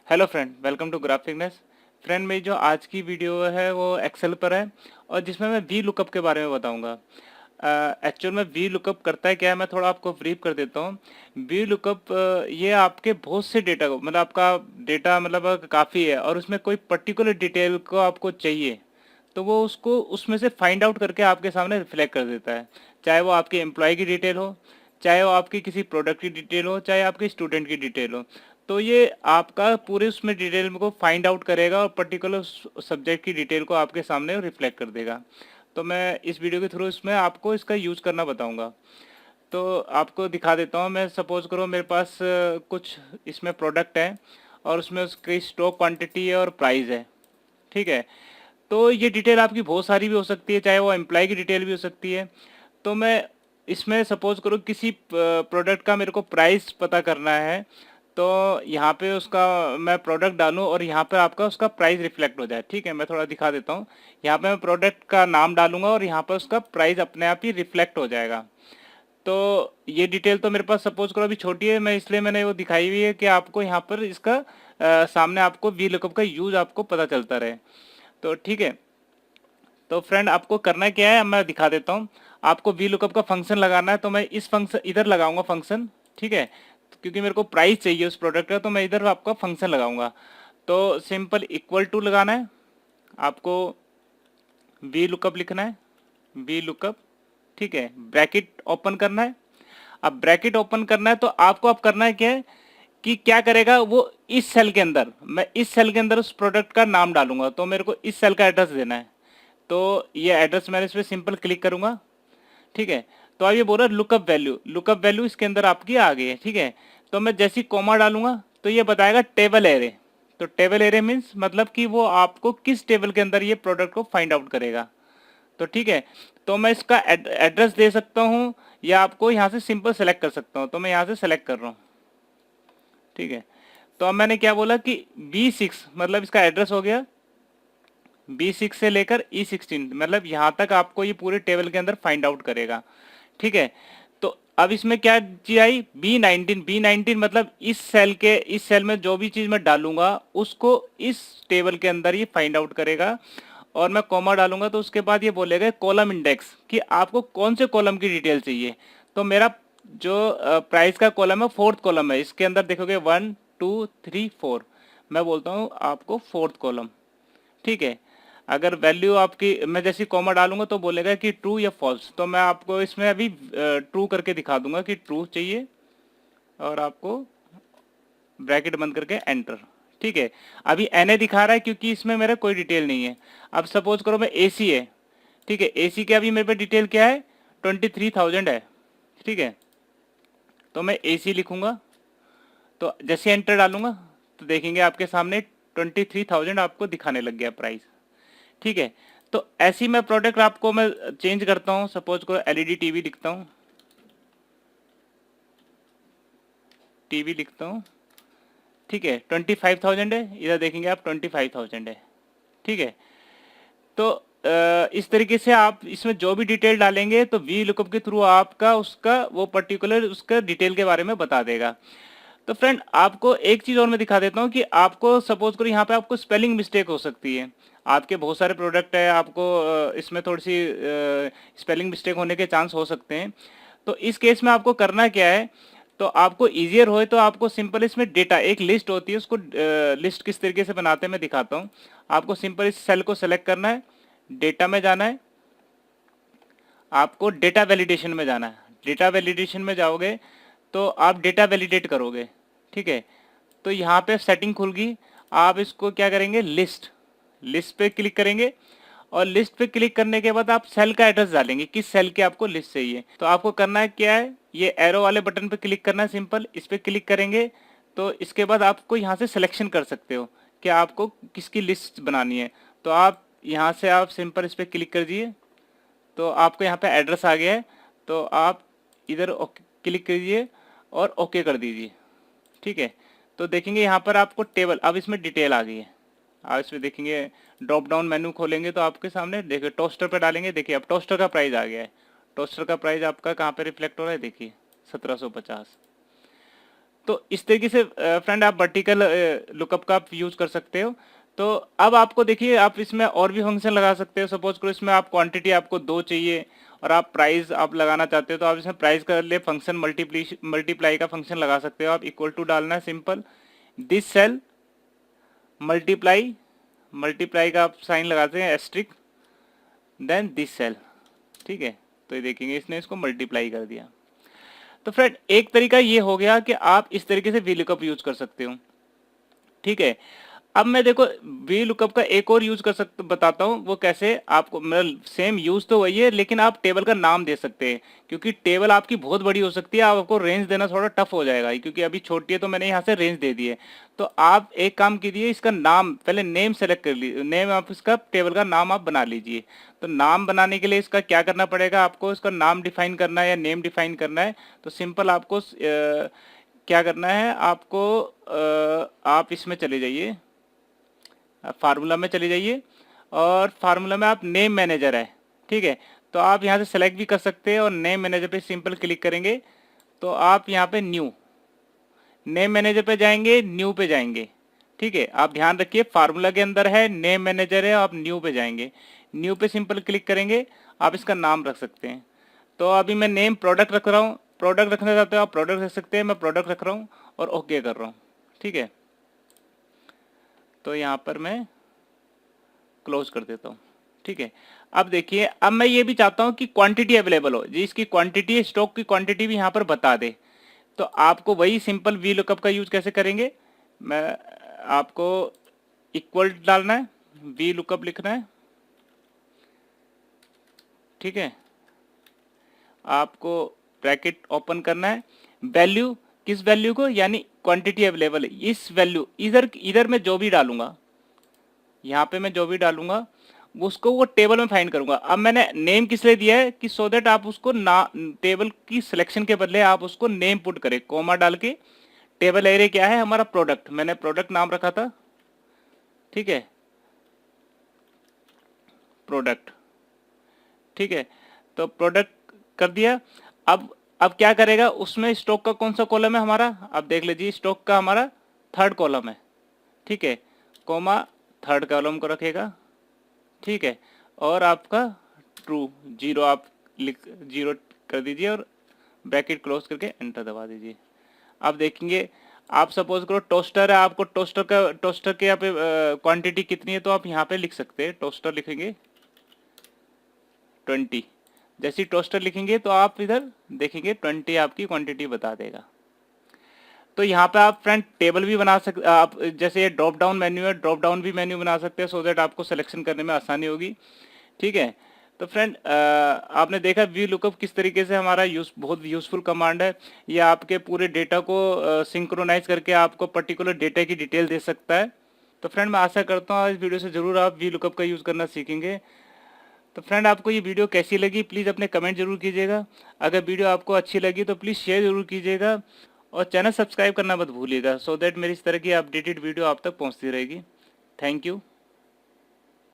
Hello friend, welcome to graphicness. Friend, मेरी जो आज की वीडियो है वो एक्सेल पर है और जिसमें मैं वी लुकअप के बारे में बताऊंगा। एक्चुअल में वी लुकअप करता है क्या है, मैं थोड़ा आपको ब्रीफ कर देता हूँ। वी लुकअप ये आपके बहुत से डेटा को, मतलब आपका डेटा मतलब काफ़ी है और उसमें कोई पर्टिकुलर डिटेल को आपको चाहिए तो वो उसको उसमें से फाइंड आउट करके आपके सामने रिफ्लेक्ट कर देता है। चाहे वो आपके एम्प्लॉय की डिटेल हो, चाहे वो आपकी किसी प्रोडक्ट की डिटेल हो, चाहे आपके स्टूडेंट की डिटेल हो। तो ये आपका पूरे उसमें डिटेल को फाइंड आउट करेगा और पर्टिकुलर सब्जेक्ट की डिटेल को आपके सामने रिफ्लेक्ट कर देगा। तो मैं इस वीडियो के थ्रू इसमें आपको इसका यूज़ करना बताऊंगा। तो आपको दिखा देता हूँ। मैं सपोज करो मेरे पास कुछ इसमें प्रोडक्ट है और उसमें उसकी स्टॉक क्वांटिटी है और प्राइस है। ठीक है। तो ये डिटेल आपकी बहुत सारी भी हो सकती है, चाहे वो एम्प्लॉय की डिटेल भी हो सकती है। तो मैं इसमें सपोज करो किसी प्रोडक्ट का मेरे को प्राइस पता करना है, तो यहाँ पे उसका मैं प्रोडक्ट डालूँ और यहाँ पे आपका उसका प्राइस रिफ्लेक्ट हो जाए। ठीक है, मैं थोड़ा दिखा देता हूँ। यहाँ पे मैं प्रोडक्ट का नाम डालूंगा और यहाँ पे उसका प्राइस अपने आप ही रिफ्लेक्ट हो जाएगा। तो ये डिटेल तो मेरे पास सपोज करो अभी छोटी है, मैं इसलिए मैंने वो दिखाई हुई है कि आपको यहाँ पर इसका सामने आपको वी लुकअप का यूज आपको पता चलता रहे। तो ठीक है। तो फ्रेंड, आपको करना क्या है, अब मैं दिखा देता हूँ। आपको वी लुकअप का फंक्शन लगाना है, तो मैं इस फंक्शन इधर लगाऊंगा फंक्शन। ठीक है, क्योंकि मेरे को प्राइस चाहिए उस प्रोडक्ट का, तो मैं इधर आपका फंक्शन लगाऊंगा। तो सिंपल इक्वल टू लगाना है आपको, वी लुकअप लिखना है, वी लुकअप। ठीक है, ब्रैकेट ओपन करना है। अब ब्रैकेट ओपन करना है तो आपको अब करना है क्या है कि क्या करेगा वो, इस सेल के अंदर, मैं इस सेल के अंदर उस प्रोडक्ट का नाम डालूंगा, तो मेरे को इस सेल का एड्रेस देना है। तो ये एड्रेस मैंने इस पर सिंपल क्लिक करूंगा। ठीक है। तो अब ये बोल रहा है लुकअप वैल्यू, लुकअप वैल्यू इसके अंदर आपकी आ गई है। ठीक है। तो मैं जैसी कॉमा डालूंगा तो ये बताएगा टेबल एरे। तो टेबल एरे मीन्स मतलब कि वो आपको किस टेबल के अंदर ये प्रोडक्ट को फाइंड आउट करेगा। तो ठीक है। तो मैं इसका एड्रेस दे सकता हूँ या आपको यहाँ से सिंपल सेलेक्ट कर सकता हूँ, तो मैं यहाँ से सेलेक्ट कर रहा हूँ। ठीक है। तो अब मैंने क्या बोला कि B6 मतलब इसका एड्रेस हो गया, B6 से लेकर E16, मतलब यहाँ तक आपको ये पूरे टेबल के अंदर फाइंड आउट करेगा। ठीक है। तो अब इसमें क्या चीज आई, B19, B19 मतलब इस सेल में जो भी चीज मैं डालूंगा उसको इस टेबल के अंदर ये फाइंड आउट करेगा। और मैं कॉमा डालूंगा तो उसके बाद ये बोलेगा कॉलम इंडेक्स, कि आपको कौन से कॉलम की डिटेल चाहिए। तो मेरा जो प्राइस का कॉलम है फोर्थ कॉलम है, इसके अंदर देखोगे 1 2 3 4, मैं बोलता हूँ आपको फोर्थ कॉलम। ठीक है। अगर वैल्यू आपकी, मैं जैसी कॉमा डालूंगा तो बोलेगा कि ट्रू या फॉल्स, तो मैं आपको इसमें अभी ट्रू करके दिखा दूंगा कि ट्रू चाहिए और आपको ब्रैकेट बंद करके एंटर। ठीक है। अभी एनए दिखा रहा है क्योंकि इसमें मेरा कोई डिटेल नहीं है। अब सपोज करो मैं एसी है। ठीक है, एसी के अभी मेरे पे डिटेल क्या है, 23,000 है। ठीक है। तो मैं एसी लिखूंगा, तो जैसे एंटर डालूंगा तो देखेंगे आपके सामने 23,000 आपको दिखाने लग गया प्राइस। ठीक है। तो ऐसी मैं प्रोडक्ट आपको मैं चेंज करता हूँ, सपोज को एलईडी टीवी लिखता हूँ, टीवी लिखता हूँ। ठीक है, 25,000 है, इधर देखेंगे आप 25,000 है। ठीक है। तो इस तरीके से आप इसमें जो भी डिटेल डालेंगे तो वी लुकअप के थ्रू आपका उसका वो पर्टिकुलर उसका डिटेल के बारे में बता देगा। तो फ्रेंड, आपको एक चीज और मैं दिखा देता हूँ कि आपको सपोज करो यहाँ पे आपको स्पेलिंग मिस्टेक हो सकती है। आपके बहुत सारे प्रोडक्ट है, आपको इसमें थोड़ी सी स्पेलिंग मिस्टेक होने के चांस हो सकते हैं। तो इस केस में आपको करना क्या है, तो आपको इजियर होए तो आपको सिंपल इसमें डेटा एक लिस्ट होती है, उसको लिस्ट किस तरीके से बनाते हैं मैं दिखाता हूँ। आपको सिंपल इस सेल को सेलेक्ट करना है, डेटा में जाना है, आपको डेटा वैलिडेशन में जाना है। डेटा वैलिडेशन में जाओगे तो आप डेटा वैलिडेट करोगे। ठीक है। तो यहाँ पे सेटिंग खुल गई। आप इसको क्या करेंगे, लिस्ट, लिस्ट पे क्लिक करेंगे और लिस्ट पे क्लिक करने के बाद आप सेल का एड्रेस डालेंगे, किस सेल के आपको लिस्ट चाहिए। तो आपको करना है क्या है, ये एरो वाले बटन पे क्लिक करना है, सिंपल इस पे क्लिक करेंगे तो इसके बाद आपको यहाँ से सिलेक्शन कर सकते हो कि आपको किसकी लिस्ट बनानी है। तो आप यहाँ से आप सिंपल इस पे क्लिक कर दीजिए, तो आपको यहाँ पे एड्रेस आ गया है। तो आप इधर क्लिक कीजिए और ओके कर दीजिए। ठीक है। तो देखेंगे यहाँ पर आपको टेबल, अब इसमें डिटेल आ गई है। आप इसमें देखेंगे ड्रॉप डाउन मेन्यू खोलेंगे तो आपके सामने देखिए टोस्टर पे डालेंगे, देखिए अब टोस्टर का प्राइस आ गया है। टोस्टर का प्राइस आपका कहाँ पे रिफ्लेक्ट हो रहा है, देखिए 1750। तो इस तरीके से फ्रेंड आप वर्टिकल लुकअप का आप यूज कर सकते हो। तो अब आपको देखिए आप इसमें और भी फंक्शन लगा सकते हो। सपोज करो इसमें आप क्वांटिटी आपको 2 चाहिए और आप प्राइस आप लगाना चाहते हो, तो आप इसमें प्राइस का लिए फंक्शन मल्टीप्लाई का फंक्शन लगा सकते हो। आप इक्वल टू डालना है simple, this cell multiply, multiply का आप साइन लगाते हैं एस्ट्रिक, देन दिस सेल, ठीक है। तो ये देखेंगे इसने इसको मल्टीप्लाई कर दिया। तो फ्रेंड एक तरीका ये हो गया कि आप इस तरीके से VLOOKUP यूज कर सकते हो, ठीक है। अब मैं देखो VLOOKUP का एक और यूज कर सकते बताता हूँ, वो कैसे आपको, मतलब सेम यूज तो वही है लेकिन आप टेबल का नाम दे सकते हैं, क्योंकि टेबल आपकी बहुत बड़ी हो सकती है, आपको रेंज देना थोड़ा टफ हो जाएगा, क्योंकि अभी छोटी है तो मैंने यहाँ से रेंज दे दी है। तो आप एक काम कीजिए, इसका नाम पहले नेम सेलेक्ट कर लीजिए, नेम आप इसका टेबल का नाम आप बना लीजिए। तो नाम बनाने के लिए इसका क्या करना पड़ेगा, आपको इसका नाम डिफाइन करना है या नेम डिफाइन करना है। तो सिंपल आपको क्या करना है, आपको आप इसमें चले जाइए, फार्मूला में चले जाइए और फार्मूला में आप नेम मैनेजर है, ठीक है। तो आप यहाँ से सेलेक्ट भी कर सकते हैं और नेम मैनेजर पे सिंपल क्लिक करेंगे तो आप यहाँ पे न्यू, नेम मैनेजर पे जाएंगे, न्यू पे जाएंगे, ठीक है। आप ध्यान रखिए फार्मूला के अंदर है, नेम मैनेजर है, आप न्यू पे जाएंगे, न्यू पे सिंपल क्लिक करेंगे, आप इसका नाम रख सकते हैं। तो अभी मैं नेम प्रोडक्ट रख रहा हूँ, प्रोडक्ट रखना चाहते हो आप प्रोडक्ट रख सकते हैं, मैं प्रोडक्ट रख रहा हूँ और ओके कर रहा हूँ, ठीक है। तो यहाँ पर मैं क्लोज कर देता हूँ, ठीक है। अब देखिए अब मैं ये भी चाहता हूँ कि क्वांटिटी अवेलेबल हो, जिसकी क्वांटिटी स्टॉक की क्वांटिटी भी यहाँ पर बता दे। तो आपको वही सिंपल VLOOKUP का यूज कैसे करेंगे, मैं आपको इक्वल डालना है, VLOOKUP लिखना है, ठीक है। आपको ब्रैकेट ओपन करना है, वैल्यू, किस वैल्यू को, यानी क्वांटिटी अवेलेबल है इस वैल्यू, इधर मैं जो भी डालूंगा, यहाँ पे मैं जो भी डालूंगा उसको वो टेबल में फाइंड करूंगा। अब मैंने नेम किस लिए दिया है कि सो दैट आप उसको ना टेबल की सिलेक्शन के बदले आप उसको नेम पुट करें, कोमा डाल के। टेबल एरिया क्या है हमारा, प्रोडक्ट, मैंने प्रोडक्ट नाम रखा था, ठीक है, प्रोडक्ट, ठीक है। तो प्रोडक्ट कर दिया। अब क्या करेगा, उसमें स्टॉक का कौन सा कॉलम है हमारा, अब देख लीजिए स्टॉक का हमारा थर्ड कॉलम है, ठीक है, कोमा थर्ड कॉलम को रखेगा, ठीक है। और आपका ट्रू, जीरो आप लिख, जीरो कर दीजिए और ब्रैकेट क्लोज करके एंटर दबा दीजिए। अब देखेंगे आप सपोज करो टोस्टर है, आपको टोस्टर के यहाँ पे क्वांटिटी कितनी है, तो आप यहाँ पे लिख सकते हैं, टोस्टर लिखेंगे 20, जैसे टोस्टर लिखेंगे तो आप इधर देखेंगे 20 आपकी क्वांटिटी बता देगा। तो यहाँ पे आप फ्रेंड टेबल भी बना सकते, आप जैसे ये ड्रॉप डाउन मेन्यू है, ड्रॉप डाउन भी मेन्यू बना सकते हैं, सो दैट आपको सिलेक्शन करने में आसानी होगी, ठीक है। तो फ्रेंड आपने देखा VLOOKUP किस तरीके से हमारा बहुत यूजफुल कमांड है। ये आपके पूरे डेटा को सिंक्रोनाइज करके आपको पर्टिकुलर डेटा की डिटेल दे सकता है। तो फ्रेंड मैं आशा करता हूँ इस वीडियो से जरूर आप VLOOKUP का यूज़ करना सीखेंगे। तो फ्रेंड आपको ये वीडियो कैसी लगी प्लीज़ अपने कमेंट जरूर कीजिएगा। अगर वीडियो आपको अच्छी लगी तो प्लीज़ शेयर जरूर कीजिएगा और चैनल सब्सक्राइब करना मत भूलिएगा, सो दैट मेरी इस तरह की अपडेटेड वीडियो आप तक पहुंचती रहेगी। Thank you.